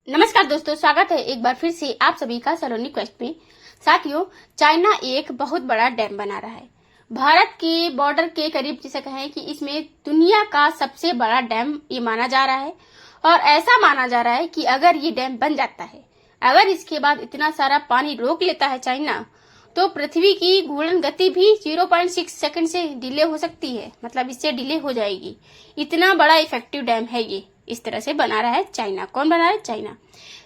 नमस्कार दोस्तों, स्वागत है एक बार फिर से आप सभी का सलोनी क्वेस्ट में। साथियों, चाइना एक बहुत बड़ा डैम बना रहा है भारत के बॉर्डर के करीब। जिसे कहें कि इसमें दुनिया का सबसे बड़ा डैम ये माना जा रहा है और ऐसा माना जा रहा है कि अगर ये डैम बन जाता है, अगर इसके बाद इतना सारा पानी रोक लेता है चाइना, तो पृथ्वी की घूर्णन गति भी 0.6 सेकंड से डिले हो सकती है। मतलब इससे डिले हो जाएगी। इतना बड़ा इफेक्टिव डैम है ये। इस तरह से बना रहा है चाइना। कौन बना रहा है? चाइना।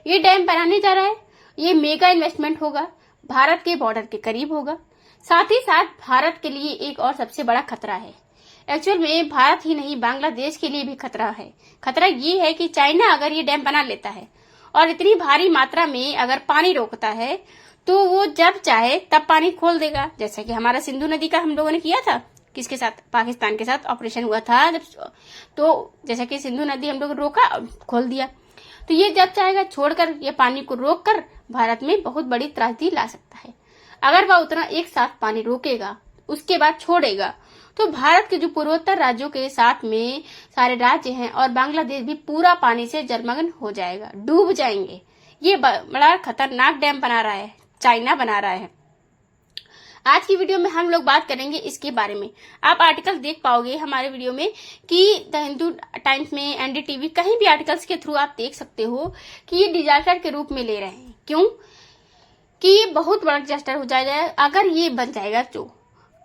ये डैम बनाने जा रहा है। ये मेगा इन्वेस्टमेंट होगा, भारत के बॉर्डर के करीब होगा। साथ ही साथ भारत के लिए एक और सबसे बड़ा खतरा है। एक्चुअल में भारत ही नहीं, बांग्लादेश के लिए भी खतरा है। खतरा ये है कि चाइना अगर ये डैम बना लेता है और इतनी भारी मात्रा में अगर पानी रोकता है, तो वो जब चाहे तब पानी खोल देगा। जैसा कि हमारा सिंधु नदी का हम लोगों ने किया था, किसके साथ? पाकिस्तान के साथ ऑपरेशन हुआ था जब। तो जैसा कि सिंधु नदी हम लोग रोका, खोल दिया। तो ये जब चाहेगा छोड़कर, ये पानी को रोककर भारत में बहुत बड़ी त्रासदी ला सकता है। अगर वह उतना एक साथ पानी रोकेगा, उसके बाद छोड़ेगा, तो भारत के जो पूर्वोत्तर राज्यों के साथ में सारे राज्य हैं और बांग्लादेश भी पूरा पानी से जलमग्न हो जाएगा, डूब जाएंगे। ये बड़ा खतरनाक डैम बना रहा है, चाइना बना रहा है। आज की वीडियो में हम लोग बात करेंगे इसके बारे में। आप आर्टिकल देख पाओगे हमारे वीडियो में कि द हिंदू टाइम्स में, एनडीटीवी, कहीं भी आर्टिकल्स के थ्रू आप देख सकते हो कि ये डिजास्टर के रूप में ले रहे हैं। क्यों? कि ये बहुत बड़ा डिजास्टर हो जाएगा अगर ये बन जाएगा तो।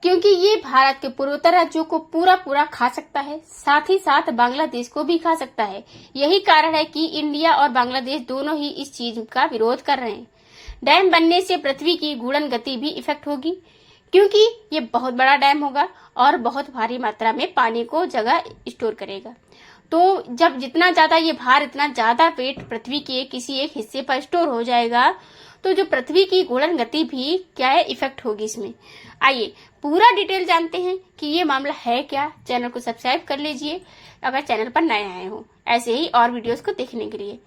क्योंकि ये भारत के पूर्वोत्तर राज्यों को पूरा खा सकता है, साथ ही साथ बांग्लादेश को भी खा सकता है। यही कारण है कि इंडिया और बांग्लादेश दोनों ही इस चीज का विरोध कर रहे हैं। डैम बनने से पृथ्वी की घूर्णन गति भी इफेक्ट होगी, क्योंकि ये बहुत बड़ा डैम होगा और बहुत भारी मात्रा में पानी को जगह स्टोर करेगा। तो जब जितना ज्यादा ये भार, इतना ज्यादा वेट पृथ्वी के किसी एक हिस्से पर स्टोर हो जाएगा, तो जो पृथ्वी की घूर्णन गति भी क्या है, इफेक्ट होगी इसमें। आइए पूरा डिटेल जानते हैं कि ये मामला है क्या। चैनल को सब्सक्राइब कर लीजिए अगर चैनल पर नए आए हो, ऐसे ही और वीडियोस को देखने के लिए।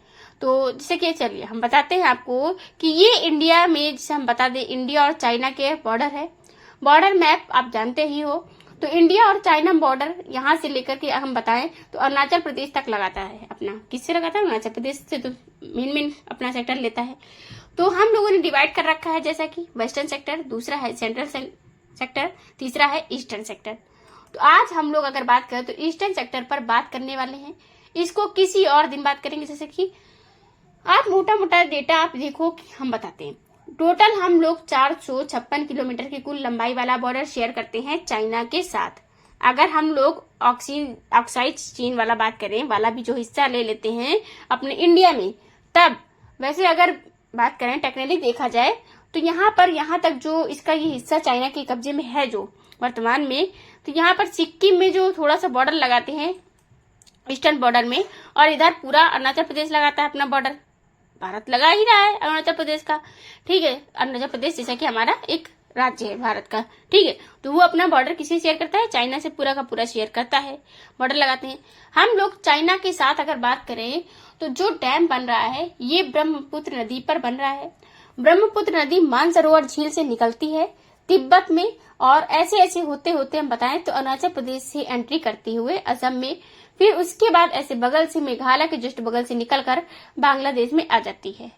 तो जैसे कि चलिए हम बताते हैं आपको कि ये इंडिया में, जैसे हम बता दें, इंडिया और चाइना के बॉर्डर है। बॉर्डर मैप आप जानते ही हो। तो इंडिया और चाइना बॉर्डर यहाँ से लेकर के हम बताएं तो अरुणाचल प्रदेश तक लगाता है अपना। किससे लगाता है? अरुणाचल प्रदेश से तो मेन अपना सेक्टर लेता है। तो हम लोगों ने डिवाइड कर रखा है, जैसा कि वेस्टर्न सेक्टर, दूसरा है सेंट्रल सेक्टर, तीसरा है ईस्टर्न सेक्टर। तो आज हम लोग अगर बात करें तो ईस्टर्न सेक्टर पर बात करने वाले हैं। इसको किसी और दिन बात करेंगे। जैसे कि आप मोटा डेटा आप देखो कि हम बताते हैं। टोटल हम लोग 456 किलोमीटर की कुल लंबाई वाला बॉर्डर शेयर करते हैं चाइना के साथ। अगर हम लोग ऑक्साइड चीन वाला बात करें, वाला भी जो हिस्सा ले लेते हैं अपने इंडिया में, तब वैसे अगर बात करें टेक्निकली देखा जाए तो यहाँ तक जो इसका ये हिस्सा चाइना के कब्जे में है जो वर्तमान में, तो यहाँ पर सिक्किम में जो थोड़ा सा बॉर्डर लगाते हैं ईस्टर्न बॉर्डर में, और इधर पूरा अरुणाचल प्रदेश लगाता है अपना बॉर्डर। भारत लगा ही रहा है अरुणाचल प्रदेश का, ठीक है। अरुणाचल प्रदेश जैसा कि हमारा एक राज्य है भारत का, ठीक है। तो वो अपना बॉर्डर किसी शेयर करता है? चाइना से पूरा का पूरा शेयर करता है, बॉर्डर लगाते हैं। हम लोग चाइना के साथ अगर बात करें तो जो डैम बन रहा है ये ब्रह्मपुत्र नदी पर बन रहा है। ब्रह्मपुत्र नदी मानसरोवर झील से निकलती है तिब्बत में, और ऐसे होते होते हम बताएं तो अरुणाचल प्रदेश से एंट्री करते हुए असम में, फिर उसके बाद ऐसे बगल से मेघालय के जस्ट बगल से निकलकर बांग्लादेश में आ जाती है,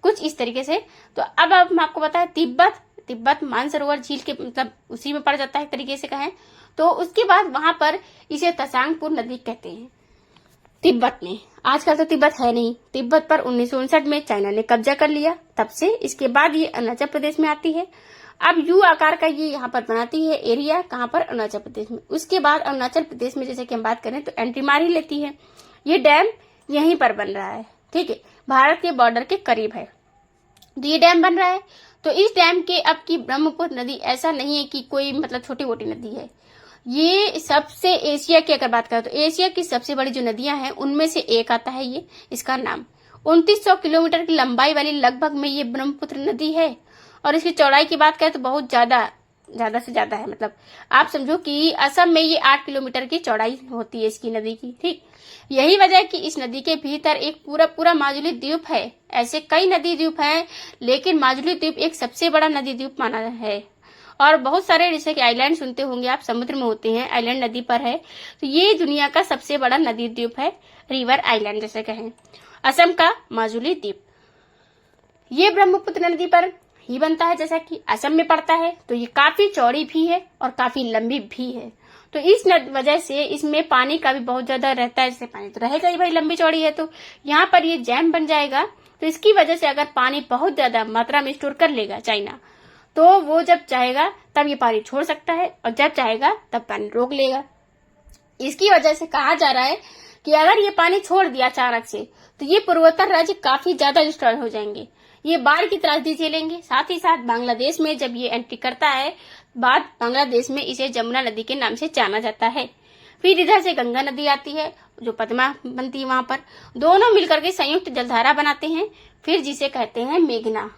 कुछ इस तरीके से। तो अब हम आपको बताएं तिब्बत मानसरोवर झील के मतलब उसी में पड़ जाता है एक तरीके से कहें तो। उसके बाद वहां पर इसे तसांगपुर नदी कहते हैं तिब्बत में। आजकल तो तिब्बत है नहीं। तिब्बत पर 1959 में चाइना ने कब्जा कर लिया, तब से इसके बाद ये अरुणाचल प्रदेश में आती है। अब यू आकार का ये यहाँ पर बनाती है एरिया, कहाँ पर? अरुणाचल प्रदेश में। उसके बाद अरुणाचल प्रदेश में जैसे कि हम बात करें तो एंट्री मार ही लेती है। ये डैम यहीं पर बन रहा है, ठीक है, भारत के बॉर्डर के करीब है। तो ये डैम बन रहा है। तो इस डैम के अब की ब्रह्मपुत्र नदी ऐसा नहीं है कि कोई मतलब छोटी मोटी नदी है। ये सबसे एशिया की अगर बात करें तो एशिया की सबसे बड़ी जो नदियां हैं उनमें से एक आता है ये। इसका नाम 2900 किलोमीटर की लंबाई वाली लगभग में ये ब्रह्मपुत्र नदी है। और इसकी चौड़ाई की बात करें तो बहुत ज्यादा से ज्यादा है। मतलब आप समझो कि असम में ये 8 किलोमीटर की चौड़ाई होती है इसकी नदी की, ठीक। यही वजह है कि इस नदी के भीतर एक पूरा माजुली द्वीप है। ऐसे कई नदी द्वीप हैं, लेकिन माजुली द्वीप एक सबसे बड़ा नदी द्वीप माना है। और बहुत सारे जैसे कि आइलैंड सुनते होंगे आप, समुद्र में होते हैं, आइलैंड नदी पर है। तो ये दुनिया का सबसे बड़ा नदी द्वीप है, रिवर आइलैंड जैसे कहें। असम का माजुली द्वीप। ये ब्रह्मपुत्र नदी पर ही बनता है, जैसा कि असम में पड़ता है। तो ये काफी चौड़ी भी है और काफी लंबी भी है। तो इस वजह से इसमें पानी का भी बहुत ज्यादा रहता है। जैसे पानी तो रहेगा ही भाई, लंबी चौड़ी है तो यहाँ पर ये डैम बन जाएगा। तो इसकी वजह से अगर पानी बहुत ज्यादा मात्रा में स्टोर कर लेगा चाइना, तो वो जब चाहेगा तब ये पानी छोड़ सकता है और जब चाहेगा तब पानी रोक लेगा। इसकी वजह से कहा जा रहा है कि अगर ये पानी छोड़ दिया अचानक से, तो ये पूर्वोत्तर राज्य काफी ज्यादा डिस्ट्रॉय हो जाएंगे। ये बाढ़ की त्रासदी झेलेंगे। साथ ही साथ बांग्लादेश में जब ये एंट्री करता है, बाद बांग्लादेश में इसे जमुना नदी के नाम से जाना जाता है। फिर इधर से गंगा नदी आती है, जो पद्मा बनती है वहां पर। दोनों मिलकर के संयुक्त जलधारा बनाते हैं, फिर जिसे कहते हैं मेघना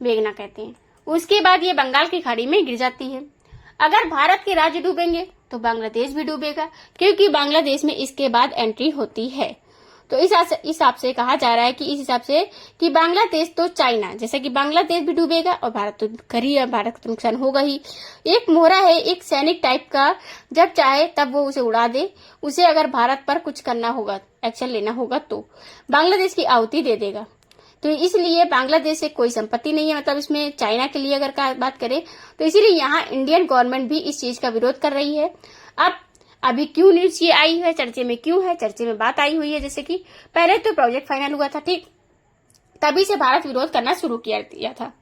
कहते हैं। उसके बाद ये बंगाल की खाड़ी में गिर जाती है। अगर भारत के राज्य डूबेंगे तो बांग्लादेश भी डूबेगा, क्योंकि बांग्लादेश में इसके बाद एंट्री होती है। तो इस हिसाब से कहा जा रहा है कि इस हिसाब से कि बांग्लादेश तो चाइना, जैसे कि बांग्लादेश भी डूबेगा और भारत तो करी है, भारत को तो नुकसान होगा ही। एक मोहरा है, एक सैनिक टाइप का, जब चाहे तब वो उसे उड़ा दे। उसे अगर भारत पर कुछ करना होगा, एक्शन लेना होगा, तो बांग्लादेश की आहुति दे देगा। तो इसलिए बांग्लादेश से कोई संपत्ति नहीं है, मतलब इसमें चाइना के लिए अगर बात करें तो इसीलिए यहाँ इंडियन गवर्नमेंट भी इस चीज का विरोध कर रही है। अब अभी क्यों न्यूज ये आई है, चर्चे में क्यों है, चर्चे में बात आई हुई है, जैसे कि पहले तो प्रोजेक्ट फाइनल हुआ था, ठीक, तभी से भारत विरोध करना शुरू किया था।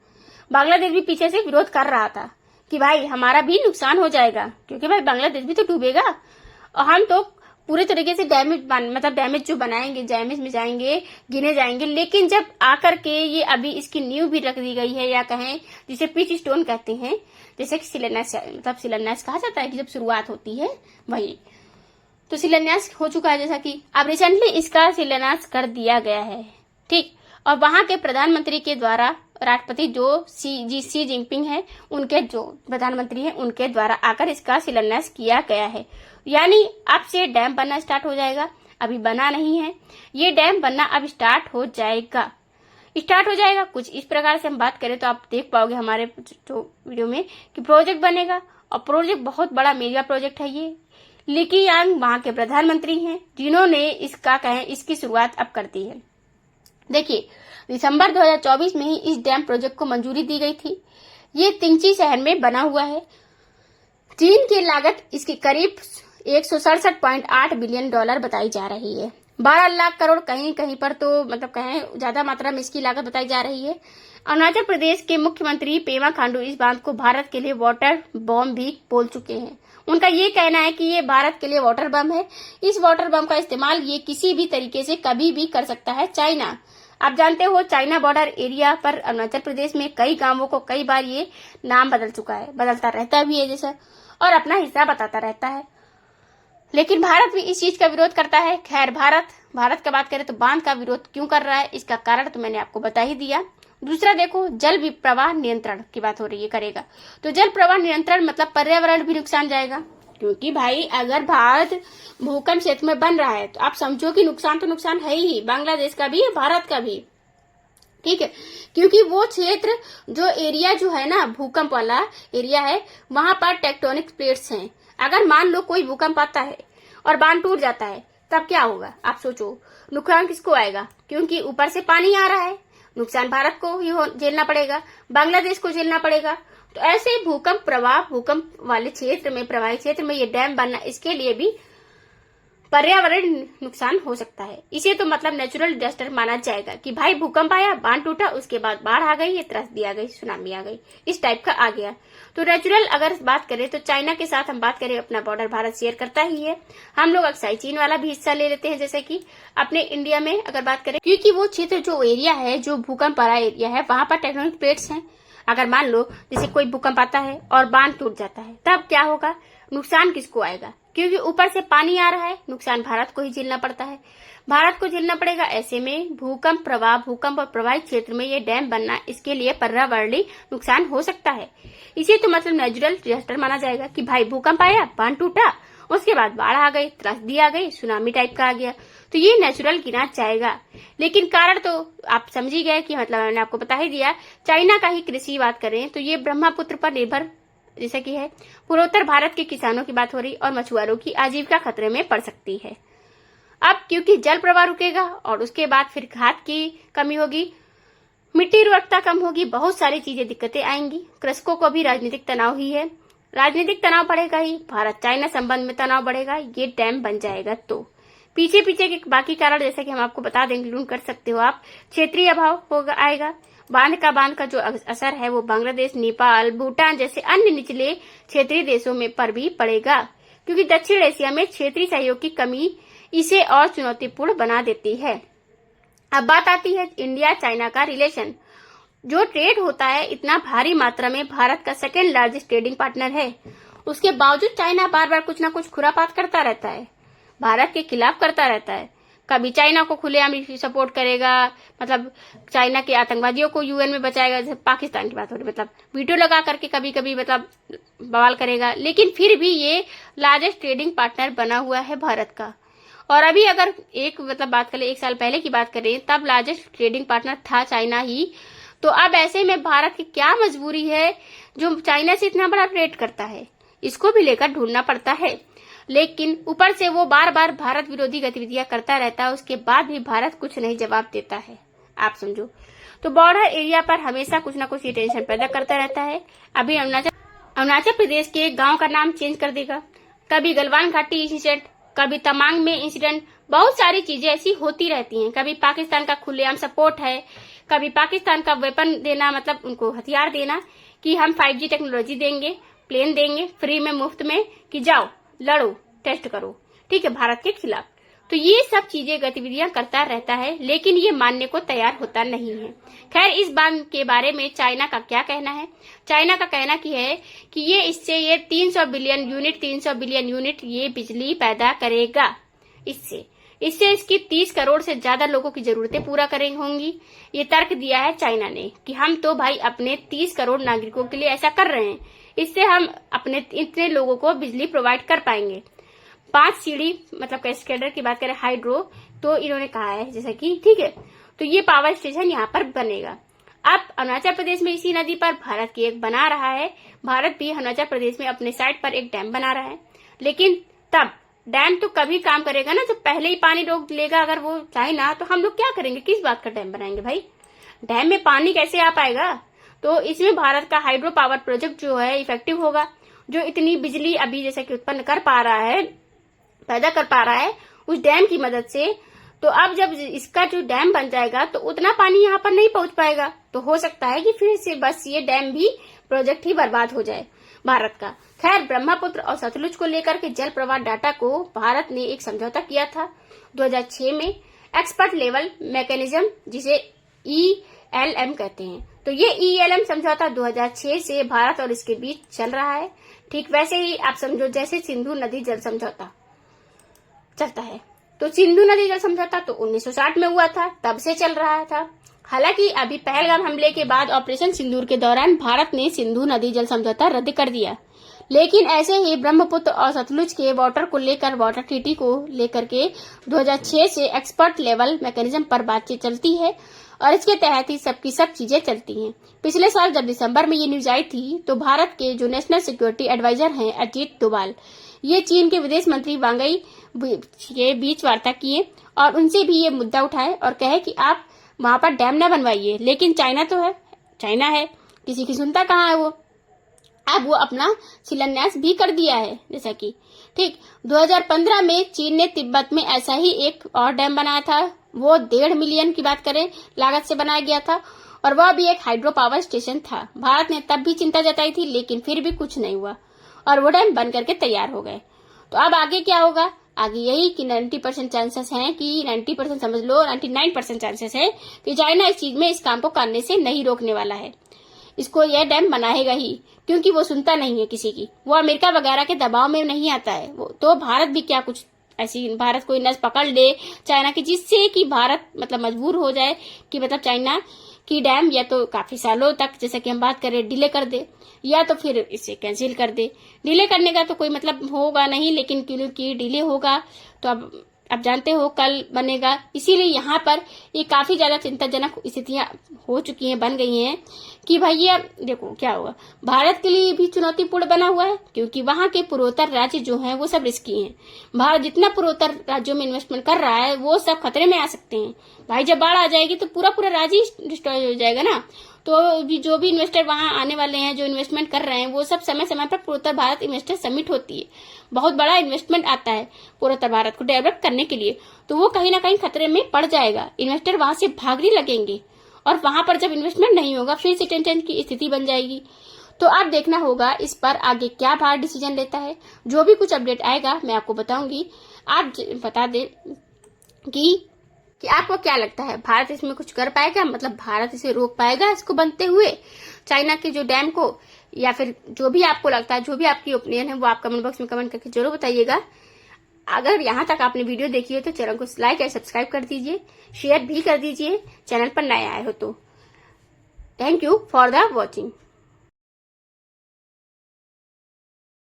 बांग्लादेश भी पीछे से विरोध कर रहा था कि भाई हमारा भी नुकसान हो जाएगा, क्योंकि भाई बांग्लादेश भी तो डूबेगा और हम तो पूरे तरीके से डैमेज जो बनाएंगे, डैमेज में जाएंगे, गिने जाएंगे। लेकिन जब आकर के ये अभी इसकी नींव भी रख दी गई है, या कहें जिसे पिच स्टोन कहते हैं, जैसे कि शिलान्यास कहा जाता है कि जब शुरुआत होती है वही, तो शिलान्यास हो चुका है। जैसा कि अब रिसेंटली इसका शिलान्यास कर दिया गया है, ठीक। और वहां के प्रधानमंत्री के द्वारा, राष्ट्रपति जो सी जिनपिंग है, उनके जो प्रधानमंत्री हैं उनके द्वारा आकर इसका शिलान्यास किया गया है। यानी अब से डैम बनना स्टार्ट हो जाएगा। अभी बना नहीं है, ये डैम बनना अब स्टार्ट हो जाएगा। कुछ इस प्रकार से हम बात करें तो आप देख पाओगे हमारे जो वीडियो में कि प्रोजेक्ट बनेगा, और प्रोजेक्ट बहुत बड़ा मेगा प्रोजेक्ट है ये। ली यांग वहां के प्रधानमंत्री हैं, जिन्होंने इसकी शुरुआत अब कर दी है। देखिए, दिसंबर 2024 में ही इस डैम प्रोजेक्ट को मंजूरी दी गई थी। ये तिंची शहर में बना हुआ है। चीन की लागत इसकी करीब 167.8 बिलियन डॉलर बताई जा रही है। 12 लाख करोड़ कहीं कहीं पर तो कहें ज्यादा मात्रा में इसकी लागत बताई जा रही है। अरुणाचल प्रदेश के मुख्यमंत्री पेमा खांडू इस बांध को भारत के लिए वाटर बम भी बोल चुके हैं। उनका ये कहना है कि ये भारत के लिए वाटर बम है। इस वाटर बम का इस्तेमाल ये किसी भी तरीके से कभी भी कर सकता है चाइना। आप जानते हो, चाइना बॉर्डर एरिया पर अरुणाचल प्रदेश में कई गांवों को कई बार ये नाम बदल चुका है, बदलता रहता भी है जैसा, और अपना हिस्सा बताता रहता है। लेकिन भारत भी इस चीज का विरोध करता है। खैर, भारत का बात करें तो बांध का विरोध क्यों कर रहा है, इसका कारण तो मैंने आपको बता ही दिया। दूसरा देखो, जल प्रवाह नियंत्रण की बात हो रही है, करेगा तो जल प्रवाह नियंत्रण मतलब पर्यावरण भी नुकसान जाएगा। क्योंकि भाई अगर भारत भूकंप क्षेत्र में बन रहा है तो आप समझो कि नुकसान तो नुकसान है ही, बांग्लादेश का भी है, भारत का भी, ठीक है। क्योंकि वो क्षेत्र जो एरिया जो है ना, भूकंप वाला एरिया है, वहां पर टेक्टोनिक प्लेट्स हैं। अगर मान लो कोई भूकंप आता है और बांध टूट जाता है, तब क्या होगा आप सोचो, नुकसान किसको आएगा? क्योंकि ऊपर से पानी आ रहा है, नुकसान भारत को ही झेलना पड़ेगा, बांग्लादेश को झेलना पड़ेगा। तो ऐसे भूकंप वाले क्षेत्र में, प्रभावित क्षेत्र में ये डैम बनना, इसके लिए भी पर्यावरण नुकसान हो सकता है। इसे तो मतलब नेचुरल डिजास्टर माना जाएगा कि भाई भूकंप आया, बांध टूटा, उसके बाद बाढ़ आ गई, त्रासदी आ गई, सुनामी आ गई, इस टाइप का आ गया। तो नेचुरल अगर बात करें तो चाइना के साथ हम बात करें, अपना बॉर्डर भारत शेयर करता ही है। हम लोग अक्सर चीन वाला भी हिस्सा ले लेते हैं, जैसे कि अपने इंडिया में अगर बात करें, क्योंकि वो क्षेत्र जो एरिया है, जो भूकंप वाला एरिया है, वहां पर टेक्टोनिक प्लेट्स हैं। अगर मान लो जैसे कोई भूकंप आता है और बांध टूट जाता है, तब क्या होगा, नुकसान किसको आएगा? क्योंकि ऊपर से पानी आ रहा है, नुकसान भारत को ही झेलना पड़ता है, भारत को झेलना पड़ेगा। ऐसे में भूकंप और प्रभावित क्षेत्र में ये डैम बनना, इसके लिए पर्यावरणीय नुकसान हो सकता है। इसे तो मतलब नेचुरल डिजास्टर माना जाएगा कि भाई भूकंप आया, बांध टूटा, उसके बाद बाढ़ आ गई, त्रासदी आ गई, सुनामी टाइप का आ गया, तो ये नेचुरल गिना जाएगा। लेकिन कारण तो आप समझ ही गए कि मतलब मैंने आपको बता ही दिया। चाइना का ही कृषि बात करें तो ये ब्रह्मपुत्र पर निर्भर जैसे कि है, पूर्वोत्तर भारत के किसानों की बात हो रही और मछुआरों की आजीविका खतरे में पड़ सकती है। अब क्योंकि जल प्रवाह रुकेगा और उसके बाद फिर खाद की कमी होगी, मिट्टी उर्वरकता कम होगी, बहुत सारी चीजें दिक्कतें आएंगी। कृषकों को भी राजनीतिक तनाव ही है, राजनीतिक तनाव बढ़ेगा ही, भारत चाइना संबंध में तनाव बढ़ेगा, ये डैम बन जाएगा। तो पीछे पीछे के बाकी कारण जैसे कि हम आपको बता देंगे, इंक्लूड कर सकते हो आप। क्षेत्रीय अभाव होगा आएगा, बांध का जो असर है वो बांग्लादेश, नेपाल, भूटान जैसे अन्य निचले क्षेत्रीय देशों में पर भी पड़ेगा, क्योंकि दक्षिण एशिया में क्षेत्रीय सहयोग की कमी इसे और चुनौतीपूर्ण बना देती है। अब बात आती है इंडिया चाइना का रिलेशन। जो ट्रेड होता है इतना भारी मात्रा में, भारत का सेकेंड लार्जेस्ट ट्रेडिंग पार्टनर है, उसके बावजूद चाइना बार बार कुछ ना कुछ खुरापात करता रहता है, भारत के खिलाफ करता रहता है। कभी चाइना को खुलेआम सपोर्ट करेगा, मतलब चाइना के आतंकवादियों को यूएन में बचाएगा, जैसे पाकिस्तान की बात हो रही, मतलब वीडियो लगा करके कभी कभी मतलब बवाल करेगा, लेकिन फिर भी ये लार्जेस्ट ट्रेडिंग पार्टनर बना हुआ है भारत का। और अभी अगर एक मतलब बात करें, 1 साल पहले की बात करें, तब लार्जेस्ट ट्रेडिंग पार्टनर था चाइना ही। तो अब ऐसे में भारत की क्या मजबूरी है जो चाइना से इतना बड़ा ट्रेड करता है, इसको भी लेकर ढूंढना पड़ता है। लेकिन ऊपर से वो बार बार भारत विरोधी गतिविधियां करता रहता है, उसके बाद भी भारत कुछ नहीं जवाब देता है, आप समझो। तो बॉर्डर एरिया पर हमेशा कुछ ना कुछ ये टेंशन पैदा करता रहता है। अभी अरुणाचल प्रदेश के गांव का नाम चेंज कर देगा, कभी गलवान घाटी इंसिडेंट, कभी तमांग में इंसिडेंट, बहुत सारी चीजें ऐसी होती रहती हैं। कभी पाकिस्तान का खुलेआम सपोर्ट है, कभी पाकिस्तान का वेपन देना, मतलब उनको हथियार देना कि हम 5G टेक्नोलॉजी देंगे, प्लेन देंगे फ्री में, मुफ्त में, कि जाओ लड़ो, टेस्ट करो, ठीक है, भारत के खिलाफ। तो ये सब चीजें गतिविधियां करता रहता है, लेकिन ये मानने को तैयार होता नहीं है। खैर, इस बात के बारे में चाइना का क्या कहना है? चाइना का कहना की है कि ये 300 बिलियन यूनिट ये बिजली पैदा करेगा। इससे इसकी 30 करोड़ से ज्यादा लोगों की जरूरतें पूरा करेंगे होंगी। ये तर्क दिया है चाइना ने कि हम तो भाई अपने 30 करोड़ नागरिकों के लिए ऐसा कर रहे हैं, इससे हम अपने इतने लोगों को बिजली प्रोवाइड कर पाएंगे। 5 सीढ़ी मतलब कैस्केडर की बात करें, हाइड्रो, तो इन्होंने कहा है जैसे कि ठीक है, तो ये पावर स्टेशन यहाँ पर बनेगा। अब अरुणाचल प्रदेश में इसी नदी पर भारत की एक बना रहा है, भारत भी अरुणाचल प्रदेश में अपने साइड पर एक डैम बना रहा है। लेकिन तब डैम तो कभी काम करेगा ना जब पहले ही पानी रोक लेगा अगर वो चाइना, तो हम लोग क्या करेंगे, किस बात का डैम बनाएंगे भाई? डैम में पानी कैसे आ पाएगा? तो इसमें भारत का हाइड्रो पावर प्रोजेक्ट जो है इफेक्टिव होगा, जो इतनी बिजली अभी जैसे कि उत्पन्न कर पा रहा है, पैदा कर पा रहा है उस डैम की मदद से। तो अब जब इसका जो डैम बन जाएगा तो उतना पानी यहाँ पर नहीं पहुंच पाएगा, तो हो सकता है कि फिर से बस ये डैम भी प्रोजेक्ट ही बर्बाद हो जाए भारत का। खैर, ब्रह्मपुत्र और सतलुज को लेकर के जल प्रवाह डाटा को भारत ने एक समझौता किया था 2006 में, एक्सपर्ट लेवल मैकेनिज्म, जिसे ELM कहते हैं। तो ये ELM समझौता 2006 से भारत और इसके बीच चल रहा है। ठीक वैसे ही आप समझो जैसे सिंधु नदी जल समझौता चलता है। तो सिंधु नदी जल समझौता तो 1960 में हुआ था, तब से चल रहा था। हालांकि अभी पहलगाम हमले के बाद ऑपरेशन सिंदूर के दौरान भारत ने सिंधु नदी जल समझौता रद्द कर दिया, लेकिन ऐसे ही ब्रह्मपुत्र और सतलुज के वाटर को लेकर, वाटर ट्रीटी को लेकर के 2006 से एक्सपर्ट लेवल मैकेनिज्म पर बातचीत चलती है और इसके तहत ही सबकी सब चीजें चलती हैं। पिछले साल जब दिसंबर में ये न्यूज आई थी तो भारत के जो नेशनल सिक्योरिटी एडवाइजर हैं अजीत डोभाल, ये चीन के विदेश मंत्री वांग यी के बीच वार्ता किए और उनसे भी ये मुद्दा उठाए और कहे कि आप वहां पर डैम न बनवाइए। लेकिन चाइना है, किसी की सुनता कहाँ है वो। अब वो अपना शिलान्यास भी कर दिया है, जैसा कि ठीक 2015 में चीन ने तिब्बत में ऐसा ही एक और डैम बनाया था। वो 1.5 मिलियन की बात करें लागत से बनाया गया था और वह भी एक हाइड्रो पावर स्टेशन था। भारत ने तब भी चिंता जताई थी, लेकिन फिर भी कुछ नहीं हुआ और वो डैम बन करके तैयार हो गए। तो अब आगे क्या होगा? आगे यही कि 90% चांसेस हैं कि 90% समझ लो 99% चांसेस है कि चाइना इस चीज में इस काम को करने से नहीं रोकने वाला है। इसको यह डैम बनाएगा ही, क्योंकि वो सुनता नहीं है किसी की, वो अमेरिका वगैरह के दबाव में नहीं आता है। वो तो भारत भी क्या कुछ ऐसी भारत कोई नस पकड़ ले चाइना की, जिससे कि भारत मतलब मजबूर हो जाए कि मतलब चाइना की डैम या तो काफी सालों तक, जैसे कि हम बात करें, डिले कर दे या तो फिर इसे कैंसिल कर दे। डिले करने का तो कोई मतलब होगा नहीं, लेकिन क्योंकि डिले होगा तो अब आप जानते हो कल बनेगा, इसीलिए यहाँ पर ये काफी ज्यादा चिंताजनक स्थितियां हो चुकी हैं, बन गई हैं कि भैया देखो क्या होगा। भारत के लिए भी चुनौतीपूर्ण बना हुआ है क्योंकि वहां के पूर्वोत्तर राज्य जो हैं वो सब रिस्की हैं। भारत जितना पूर्वोत्तर राज्यों में इन्वेस्टमेंट कर रहा है वो सब खतरे में आ सकते हैं। भाई जब बाढ़ आ जाएगी तो पूरा पूरा राज्य डिस्ट्रॉय हो जाएगा ना। तो जो भी इन्वेस्टर वहां आने वाले हैं, जो इन्वेस्टमेंट कर रहे हैं, वो सब समय समय पर पूर्वोत्तर भारत इन्वेस्टर समिट होती है, बहुत बड़ा इन्वेस्टमेंट आता है पूर्वोत्तर भारत को डेवलप करने के लिए, तो वो कहीं ना कहीं खतरे में पड़ जाएगा। इन्वेस्टर वहां से भागने लगेंगे और वहां पर जब इन्वेस्टमेंट नहीं होगा फिर से टेंशन की स्थिति बन जाएगी। तो अब देखना होगा इस पर आगे क्या भारत डिसीजन लेता है। जो भी कुछ अपडेट आएगा मैं आपको बताऊंगी। आप बता दे कि आपको क्या लगता है, भारत इसमें कुछ कर पाएगा, मतलब भारत इसे रोक पाएगा इसको बनते हुए, चाइना के जो डैम को, या फिर जो भी आपको लगता है, जो भी आपकी ओपिनियन है वो आप कमेंट बॉक्स में कमेंट करके जरूर बताइएगा। अगर यहाँ तक आपने वीडियो देखी हो तो चैनल को लाइक और सब्सक्राइब कर दीजिए, शेयर भी कर दीजिए चैनल पर नए आए हो तो। Thank you for the watching.